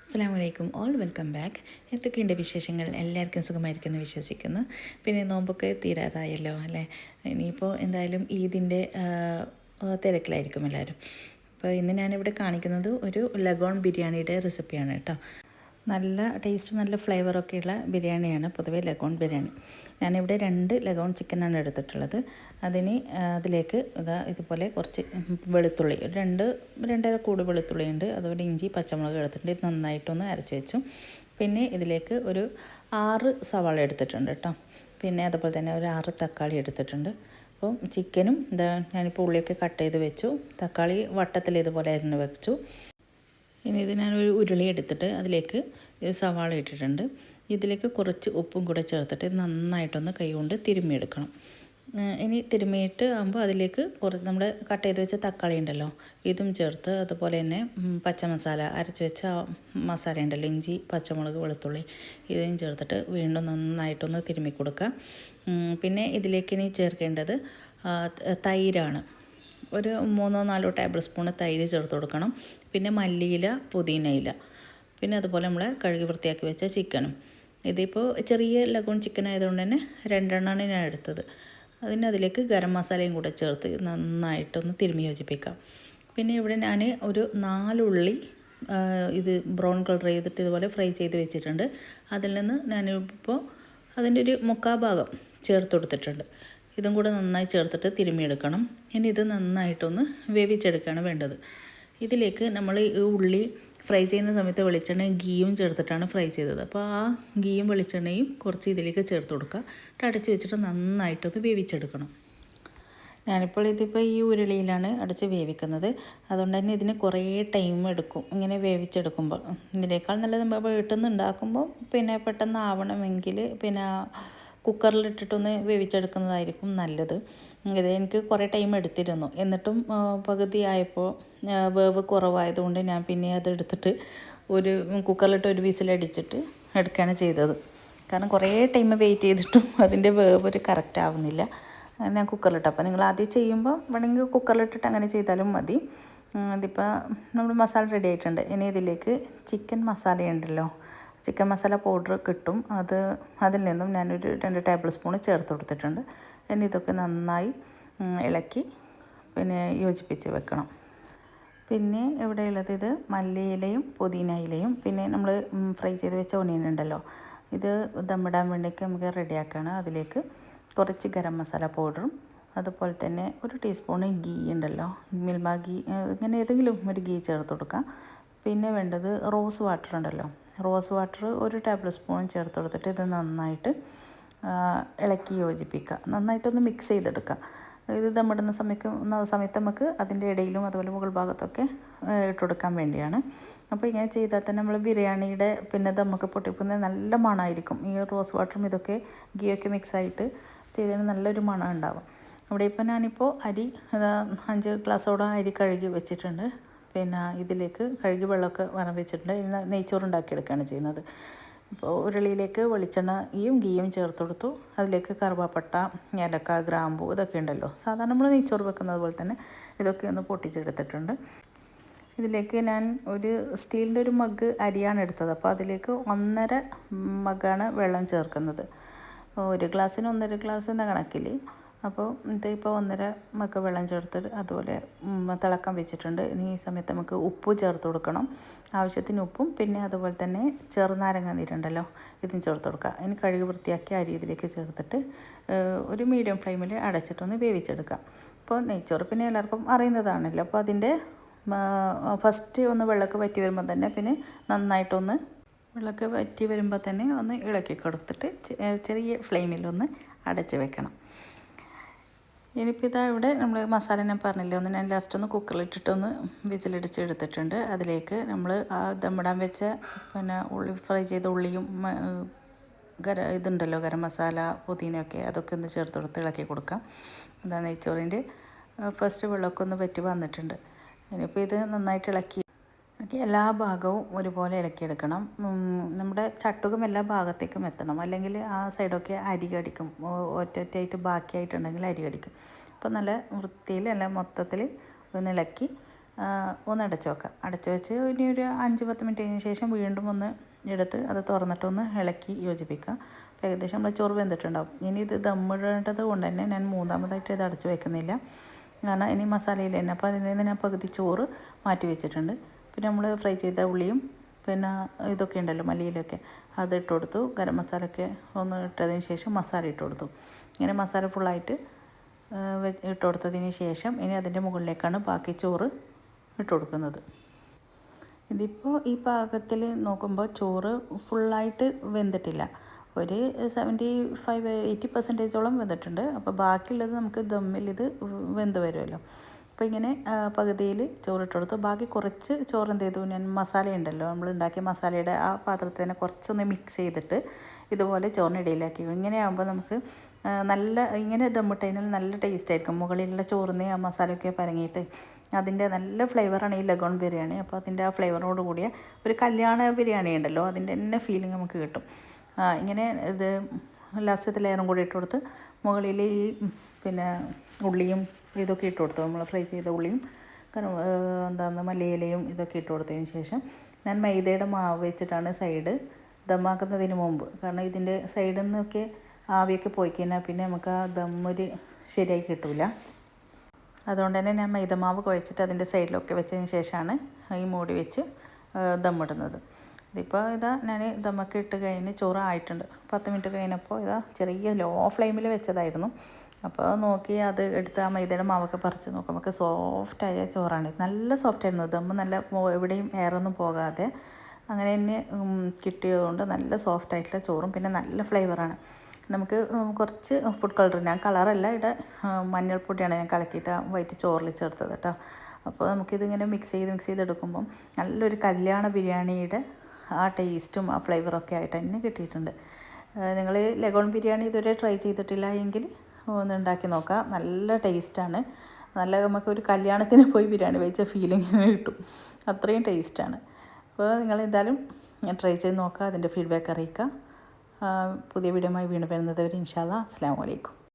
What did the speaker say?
അസ്സലാമലൈക്കും all welcome back. എന്തൊക്കെയുണ്ട് വിശേഷങ്ങൾ? എല്ലാവർക്കും സുഖമായിരിക്കുമെന്ന് വിശ്വസിക്കുന്നു. പിന്നെ നോമ്പൊക്കെ തീരാറായല്ലോ അല്ലേ? ഇനിയിപ്പോൾ എന്തായാലും ഈദിൻ്റെ തിരക്കിലായിരിക്കും എല്ലാവരും. അപ്പോൾ ഇന്ന് ഞാനിവിടെ കാണിക്കുന്നത് ഒരു ലഗോൺ ബിരിയാണിയുടെ റെസിപ്പിയാണ് കേട്ടോ. നല്ല ടേസ്റ്റും നല്ല ഫ്ലേവറൊക്കെയുള്ള ബിരിയാണിയാണ് പൊതുവേ ലഗോൺ ബിരിയാണി. ഞാനിവിടെ 2 ലഗോൺ ചിക്കനാണ് എടുത്തിട്ടുള്ളത്. അതിലേക്ക് ഇതുപോലെ കുറച്ച് വെളുത്തുള്ളി, 2-2.5 കൂട് വെളുത്തുള്ളി ഉണ്ട്, അതുപോലെ ഇഞ്ചി പച്ചമുളക് എടുത്തിട്ടുണ്ട്. ഇത് നന്നായിട്ടൊന്ന് അരച്ച് വെച്ചു. പിന്നെ ഇതിലേക്ക് ഒരു 6 സവാള എടുത്തിട്ടുണ്ട് കേട്ടോ. പിന്നെ അതുപോലെ തന്നെ ഒരു 6 തക്കാളി എടുത്തിട്ടുണ്ട്. അപ്പോൾ ചിക്കനും ഞാനിപ്പോൾ ഉള്ളിയൊക്കെ കട്ട് ചെയ്ത് വെച്ചു. തക്കാളി വട്ടത്തിൽ ഇതുപോലെ അരിഞ്ഞ് വെച്ചു. ഇനി ഇത് ഞാനൊരു ഉരുളി എടുത്തിട്ട് അതിലേക്ക് സവാള ഇട്ടിട്ടുണ്ട്. ഇതിലേക്ക് കുറച്ച് ഉപ്പും കൂടെ ചേർത്തിട്ട് നന്നായിട്ടൊന്ന് കൈ കൊണ്ട് തിരുമ്മിയെടുക്കണം. ഇനി തിരുമ്മിയിട്ട് ആകുമ്പോൾ അതിലേക്ക് നമ്മുടെ കട്ട് ചെയ്ത് വെച്ച തക്കാളി ഉണ്ടല്ലോ ഇതും ചേർത്ത്, അതുപോലെ തന്നെ പച്ചമസാല അരച്ച് വെച്ച മസാല ഉണ്ടല്ലോ, ഇഞ്ചി പച്ചമുളക് വെളുത്തുള്ളി ഇതും ചേർത്തിട്ട് വീണ്ടും നന്നായിട്ടൊന്ന് തിരുമ്മി കൊടുക്കുക. പിന്നെ ഇതിലേക്ക് ഇനി ചേർക്കേണ്ടത് തൈരാണ്. ഒരു 3-4 ടേബിൾ സ്പൂൺ തൈര് ചേർത്ത് കൊടുക്കണം. പിന്നെ മല്ലിയില, പുതിനയില, പിന്നെ അതുപോലെ നമ്മൾ കഴുകി വൃത്തിയാക്കി വെച്ച ചിക്കനും. ഇതിപ്പോൾ ചെറിയ ലഗോൺ ചിക്കൻ ആയതുകൊണ്ട് തന്നെ 2 എണ്ണമാണ് ഞാൻ എടുത്തത്. അതിലേക്ക് ഗരം മസാലയും കൂടെ ചേർത്ത് നന്നായിട്ടൊന്ന് തിരുമ്മി യോജിപ്പിക്കാം. പിന്നെ ഇവിടെ ഞാൻ ഒരു 4 ഉള്ളി ഇത് ബ്രൗൺ കളർ ചെയ്തിട്ട് ഇതുപോലെ ഫ്രൈ ചെയ്ത് വെച്ചിട്ടുണ്ട്. അതിൽ നിന്ന് ഞാനിപ്പോൾ അതിൻ്റെ ഒരു 1/4 ഭാഗം ചേർത്ത് കൊടുത്തിട്ടുണ്ട്. ഇതും കൂടെ നന്നായി ചേർത്തിട്ട് തിരുമ്മിയെടുക്കണം. ഇനി ഇത് നന്നായിട്ടൊന്ന് വേവിച്ചെടുക്കുകയാണ് വേണ്ടത്. ഇതിലേക്ക് നമ്മൾ ഈ ഉള്ളി ഫ്രൈ ചെയ്യുന്ന സമയത്ത് വെളിച്ചെണ്ണയും ഗീയും ചേർത്തിട്ടാണ് ഫ്രൈ ചെയ്തത്. അപ്പോൾ ആ ഗീയും വെളിച്ചെണ്ണയും കുറച്ച് ഇതിലേക്ക് ചേർത്ത് കൊടുക്കുക. അടച്ച് വെച്ചിട്ട് നന്നായിട്ടൊന്ന് വേവിച്ചെടുക്കണം. ഞാനിപ്പോൾ ഇതിപ്പോൾ ഈ ഉരുളിയിലാണ് അടച്ച് വേവിക്കുന്നത്. അതുകൊണ്ട് തന്നെ ഇതിന് കുറേ ടൈം എടുക്കും ഇങ്ങനെ വേവിച്ചെടുക്കുമ്പോൾ. ഇതിനേക്കാൾ നല്ലത് വീട്ടിൽ നിന്ന് ഉണ്ടാക്കുമ്പോൾ പിന്നെ പെട്ടെന്ന് ആവണമെങ്കിൽ പിന്നെ കുക്കറിലിട്ടിട്ടൊന്ന് വേവിച്ചെടുക്കുന്നതായിരിക്കും നല്ലത്. ഇത് എനിക്ക് കുറേ ടൈം എടുത്തിരുന്നു. എന്നിട്ടും പകുതി ആയപ്പോൾ വേവ് കുറവായതുകൊണ്ട് ഞാൻ പിന്നെ അതെടുത്തിട്ട് ഒരു കുക്കറിലിട്ട് ഒരു വിസിലടിച്ചിട്ട് എടുക്കുകയാണ് ചെയ്തത്. കാരണം കുറേ ടൈം വെയിറ്റ് ചെയ്തിട്ടും അതിൻ്റെ വേവ് ഒരു കറക്റ്റ് ആവുന്നില്ല. ഞാൻ കുക്കറിലിട്ട്, അപ്പോൾ നിങ്ങൾ ആദ്യം ചെയ്യുമ്പോൾ വേണമെങ്കിൽ കുക്കറിലിട്ടിട്ട് അങ്ങനെ ചെയ്താലും മതി. ഇതിപ്പോൾ നമ്മൾ മസാല റെഡി ആയിട്ടുണ്ട്. ഇനി ഇതിലേക്ക് ചിക്കൻ മസാലയുണ്ടല്ലോ, ചിക്കൻ മസാല പൗഡർ കിട്ടും, അതിൽ നിന്നും ഞാനൊരു 2 ടേബിൾ സ്പൂൺ ചേർത്ത് കൊടുത്തിട്ടുണ്ട്. ഇനി ഇതൊക്കെ നന്നായി ഇളക്കി പിന്നെ യോജിപ്പിച്ച് വെക്കണം. പിന്നെ ഇവിടെയുള്ളത് ഇത് മല്ലിയിലയും പുതിന ഇലയും പിന്നെ നമ്മൾ ഫ്രൈ ചെയ്ത് വെച്ച ഒനിയൻ ഉണ്ടല്ലോ, ഇത് ദമ്മിടാൻ വേണ്ടിയൊക്കെ നമുക്ക് റെഡിയാക്കുകയാണ്. അതിലേക്ക് കുറച്ച് ഗരം മസാല പൗഡറും അതുപോലെ തന്നെ ഒരു ടീസ്പൂൺ ഗീ ഉണ്ടല്ലോ, മിൽമ ഗീ, ഇങ്ങനെ ഏതെങ്കിലും ഒരു ഗീ ചേർത്ത് കൊടുക്കാം. പിന്നെ വേണ്ടത് റോസ് വാട്ടർ ഉണ്ടല്ലോ, റോസ് വാട്ടർ ഒരു ടേബിൾ സ്പൂൺ ചേർത്ത് കൊടുത്തിട്ട് ഇത് നന്നായിട്ട് ഇളക്കി യോജിപ്പിക്കുക. നന്നായിട്ടൊന്ന് മിക്സ് ചെയ്തെടുക്കുക. ഇത് ദമ്മിടുന്ന സമയത്ത് നമുക്ക് അതിൻ്റെ ഇടയിലും അതുപോലെ മുകൾ ഭാഗത്തൊക്കെ ഇട്ട് കൊടുക്കാൻ വേണ്ടിയാണ്. അപ്പോൾ ഇങ്ങനെ ചെയ്താൽ തന്നെ നമ്മൾ ബിരിയാണിയുടെ പിന്നെ ദമ്മൊക്കെ പൊട്ടിക്കുന്നത് നല്ല മണമായിരിക്കും. ഈ റോസ് വാട്ടറും ഇതൊക്കെ ഗീയൊക്കെ മിക്സായിട്ട് ചെയ്തതിന് നല്ലൊരു മണം ഉണ്ടാവും. ഇവിടെ ഇപ്പോൾ ഞാനിപ്പോൾ അരി 5 ഗ്ലാസ്സോളം അരി കഴുകി വെച്ചിട്ടുണ്ട്. പിന്നെ ഇതിലേക്ക് കഴുകി വെള്ളമൊക്കെ വറ വെച്ചിട്ടുണ്ട്. നെയ്ച്ചോറുണ്ടാക്കിയെടുക്കുകയാണ് ചെയ്യുന്നത്. ഇപ്പോൾ ഉരുളിയിലേക്ക് വെളിച്ചെണ്ണയും ഗീയും ചേർത്ത് കൊടുത്തു. അതിലേക്ക് കറുവാപ്പട്ട, ഏലക്ക, ഗ്രാമ്പൂ ഇതൊക്കെ ഉണ്ടല്ലോ, സാധാരണ നമ്മൾ നെയ്ച്ചോറ് വെക്കുന്നത് പോലെ തന്നെ ഇതൊക്കെ ഒന്ന് പൊട്ടിച്ചെടുത്തിട്ടുണ്ട്. ഇതിലേക്ക് ഞാൻ ഒരു സ്റ്റീലിൻ്റെ ഒരു മഗ് അരിയാണ് എടുത്തത്. അപ്പോൾ അതിലേക്ക് 1.5 മഗ്ഗാണ് വെള്ളം ചേർക്കുന്നത്. 1 ഗ്ലാസ്സിന് 1.5 ഗ്ലാസ് എന്ന കണക്കിൽ. അപ്പോൾ ഇതിപ്പോൾ 1.5 മഗ്ഗ വെള്ളം ചേർത്തിട്ട് അതുപോലെ തിളക്കാൻ വെച്ചിട്ടുണ്ട്. ഇനി ഈ സമയത്ത് നമുക്ക് ഉപ്പ് ചേർത്ത് കൊടുക്കണം, ആവശ്യത്തിന് ഉപ്പും പിന്നെ അതുപോലെ തന്നെ ചെറുനാരങ്ങ നീരുണ്ടല്ലോ ഇതും ചേർത്ത് കൊടുക്കുക. ഇനി കഴുകി വൃത്തിയാക്കി അരി ഇതിലേക്ക് ചേർത്തിട്ട് ഒരു മീഡിയം ഫ്ലെയിമിൽ അടച്ചിട്ടൊന്ന് വേവിച്ചെടുക്കാം. അപ്പോൾ നെയ്ച്ചോറ് പിന്നെ എല്ലാവർക്കും അറിയുന്നതാണല്ലോ. അപ്പോൾ അതിൻ്റെ ഫസ്റ്റ് ഒന്ന് വെള്ളമൊക്കെ വറ്റി വരുമ്പോൾ തന്നെ പിന്നെ നന്നായിട്ടൊന്ന് വെള്ളമൊക്കെ വറ്റി വരുമ്പോൾ തന്നെ ഒന്ന് ഇളക്കി കൊടുത്തിട്ട് ചെറിയ ഫ്ലെയിമിലൊന്ന് അടച്ച് വെക്കണം. ഇനിയിപ്പോൾ ഇതാ ഇവിടെ നമ്മൾ മസാല ഞാൻ പറഞ്ഞില്ലേ, ഞാൻ ലാസ്റ്റ് ഒന്ന് കുക്കറിലിട്ടിട്ടൊന്ന് വിസിലടിച്ച് എടുത്തിട്ടുണ്ട്. അതിലേക്ക് നമ്മൾ ദമ്മിടാൻ വെച്ച പിന്നെ ഉള്ളി ഫ്രൈ ചെയ്ത ഉള്ളിയും ഇതുണ്ടല്ലോ ഗരം മസാല പുതിനയൊക്കെ അതൊക്കെ ഒന്ന് ചേർത്ത് കൊടുത്ത് ഇളക്കി കൊടുക്കാം. അതാ നെയ്ച്ചോറിൻ്റെ ഫസ്റ്റ് വെള്ളമൊക്കെ ഒന്ന് വറ്റി വന്നിട്ടുണ്ട്. ഇനിയിപ്പോൾ ഇത് നന്നായിട്ട് ഇളക്കി എല്ലാ ഭാഗവും ഒരുപോലെ ഇളക്കിയെടുക്കണം. നമ്മുടെ ചട്ടുകം എല്ലാ ഭാഗത്തേക്കും എത്തണം, അല്ലെങ്കിൽ ആ സൈഡൊക്കെ അരി കടിക്കും, ഒറ്റയായിട്ട് ബാക്കിയായിട്ടുണ്ടെങ്കിൽ അരി കടിക്കും. അപ്പോൾ നല്ല വൃത്തിയിൽ എല്ലാം മൊത്തത്തിൽ ഒന്ന് ഇളക്കി ഒന്ന് അടച്ച് വെക്കാം. അടച്ച് വെച്ച് ഇനി ഒരു 5-10 മിനിറ്റ് കഴിഞ്ഞ ശേഷം വീണ്ടും ഒന്ന് എടുത്ത് അത് തുറന്നിട്ടൊന്ന് ഇളക്കി യോജിപ്പിക്കുക. ഏകദേശം നമ്മൾ ചോറ് വെന്തിട്ടുണ്ടാവും. ഇനി ഇത് ദമ്മിടേണ്ടത് കൊണ്ട് തന്നെ ഞാൻ മൂന്നാമതായിട്ട് ഇത് അടച്ച് വെക്കുന്നില്ല. കാരണം ഇനി മസാലയിൽ തന്നെ അപ്പോൾ അതിൽ നിന്ന് ഞാൻ പകുതി ചോറ് മാറ്റി വെച്ചിട്ടുണ്ട്. പിന്നെ നമ്മൾ ഫ്രൈ ചെയ്ത ഉള്ളിയും പിന്നെ ഇതൊക്കെ ഉണ്ടല്ലോ മല്ലിയിലൊക്കെ അത് ഇട്ട് കൊടുത്തു. ഗരം മസാലയൊക്കെ ഒന്ന് ഇട്ടതിന് ശേഷം മസാല ഇട്ട് കൊടുത്തു. ഇങ്ങനെ മസാല ഫുള്ളായിട്ട് ഇട്ട് കൊടുത്തതിന് ശേഷം ഇനി അതിൻ്റെ മുകളിലേക്കാണ് ബാക്കി ചോറ് ഇട്ട് കൊടുക്കുന്നത്. ഇതിപ്പോൾ ഈ പാകത്തിൽ നോക്കുമ്പോൾ ചോറ് ഫുള്ളായിട്ട് വെന്തിട്ടില്ല. ഒരു 75-80% വെന്തിട്ടുണ്ട്. അപ്പോൾ ബാക്കിയുള്ളത് നമുക്ക് ദമ്മിൽ ഇത് വെന്ത് വരുമല്ലോ. അപ്പോൾ ഇങ്ങനെ പകുതിയിൽ ചോറിട്ട് കൊടുത്തു. ബാക്കി കുറച്ച് ചോറ് എന്ത് ചെയ്തു, ഞാൻ മസാല ഉണ്ടല്ലോ നമ്മൾ ഉണ്ടാക്കിയ മസാലയുടെ ആ പാത്രത്തിൽ തന്നെ കുറച്ചൊന്ന് മിക്സ് ചെയ്തിട്ട് ഇതുപോലെ ചോറിനിടയിലാക്കി. ഇങ്ങനെയാകുമ്പോൾ നമുക്ക് ഇങ്ങനെ ദമ്മിട്ട് കഴിഞ്ഞാൽ നല്ല ടേസ്റ്റ് ആയിരിക്കും. മുകളിലുള്ള ചോറിന് ആ മസാലയൊക്കെ പരങ്ങിയിട്ട് അതിൻ്റെ നല്ല ഫ്ലേവറാണ് ഈ ലഗോൺ ബിരിയാണി. അപ്പോൾ അതിൻ്റെ ആ ഫ്ലേവറോട് കൂടിയ ഒരു കല്യാണ ബിരിയാണി ഉണ്ടല്ലോ അതിൻ്റെ തന്നെ ഫീലിംഗ് നമുക്ക് കിട്ടും. ഇങ്ങനെ ഇത് ലാസ്റ്റത്തെ ലെയറും കൂടി ഇട്ട് കൊടുത്ത് മുകളിൽ ഈ പിന്നെ ഉള്ളിയും ഇതൊക്കെ ഇട്ട് കൊടുത്തു. നമ്മൾ ഫ്രൈ ചെയ്ത ഉള്ളിയും മല്ലിയിലയും ഇതൊക്കെ ഇട്ട് കൊടുത്തതിന് ശേഷം ഞാൻ മൈദയുടെ മാവ് വെച്ചിട്ടാണ് സൈഡ് ദമ്മാക്കുന്നതിന് മുമ്പ്. കാരണം ഇതിൻ്റെ സൈഡിൽ നിന്നൊക്കെ ആവിയൊക്കെ പോയി കഴിഞ്ഞാൽ പിന്നെ നമുക്ക് ആ ദമ്മൊരു ശരിയായി കിട്ടില്ല. അതുകൊണ്ട് തന്നെ ഞാൻ മൈദമാവ് കുഴച്ചിട്ട് അതിൻ്റെ സൈഡിലൊക്കെ വെച്ചതിന് ശേഷമാണ് ഈ മൂടി വെച്ച് ദമ്മിടുന്നത്. ഇതിപ്പോൾ ഞാൻ ദമ്മൊക്കെ ഇട്ട് കഴിഞ്ഞ് ചോറ് ആയിട്ടുണ്ട്. 10 മിനിറ്റ് കഴിഞ്ഞപ്പോൾ ചെറിയ ലോ ഫ്ലെയിമിൽ വെച്ചതായിരുന്നു. അപ്പോൾ നോക്കി അത് എടുത്ത് ആ മൈദയുടെ മാവൊക്കെ പറിച്ച് നോക്കുമ്പോൾ നമുക്ക് സോഫ്റ്റായ ചോറാണ്. നല്ല സോഫ്റ്റായിരുന്നു. ദമ്മ് നല്ല എവിടെയും എയറൊന്നും പോകാതെ അങ്ങനെ തന്നെ കിട്ടിയതുകൊണ്ട് നല്ല സോഫ്റ്റായിട്ടുള്ള ചോറും പിന്നെ നല്ല ഫ്ലേവറാണ്. നമുക്ക് കുറച്ച് ഫുഡ് കളർ, ഞാൻ കളറല്ല മഞ്ഞൾപ്പൊടിയാണ് ഞാൻ കലക്കിയിട്ട് വൈറ്റ് ചോറിൽ ചേർത്തത് കേട്ടോ. അപ്പോൾ നമുക്കിതിങ്ങനെ മിക്സ് ചെയ്തെടുക്കുമ്പം നല്ലൊരു കല്യാണ ബിരിയാണിയുടെ ആ ടേസ്റ്റും ആ ഫ്ലേവറൊക്കെ ആയിട്ട് തന്നെ കിട്ടിയിട്ടുണ്ട്. നിങ്ങൾ ലഗോൺ ബിരിയാണി ഇതുവരെ ട്രൈ ചെയ്തിട്ടില്ല എങ്കിൽ ഒന്ന് ഉണ്ടാക്കി നോക്കാം. നല്ല ടേസ്റ്റാണ്. നമുക്കൊരു കല്യാണത്തിന് പോയി ബിരിയാണി കഴിച്ച ഫീലിംഗ് കിട്ടും. അത്രയും ടേസ്റ്റാണ്. അപ്പോൾ നിങ്ങളെന്തായാലും ട്രൈ ചെയ്ത് നോക്കുക. അതിൻ്റെ ഫീഡ്ബാക്ക് അറിയിക്കുക. പുതിയ വീഡിയോയുമായി വീണ്ടും വരുന്നത് വരെ ഇൻഷാ അല്ലാഹ്. അസ്സലാമു അലൈക്കും.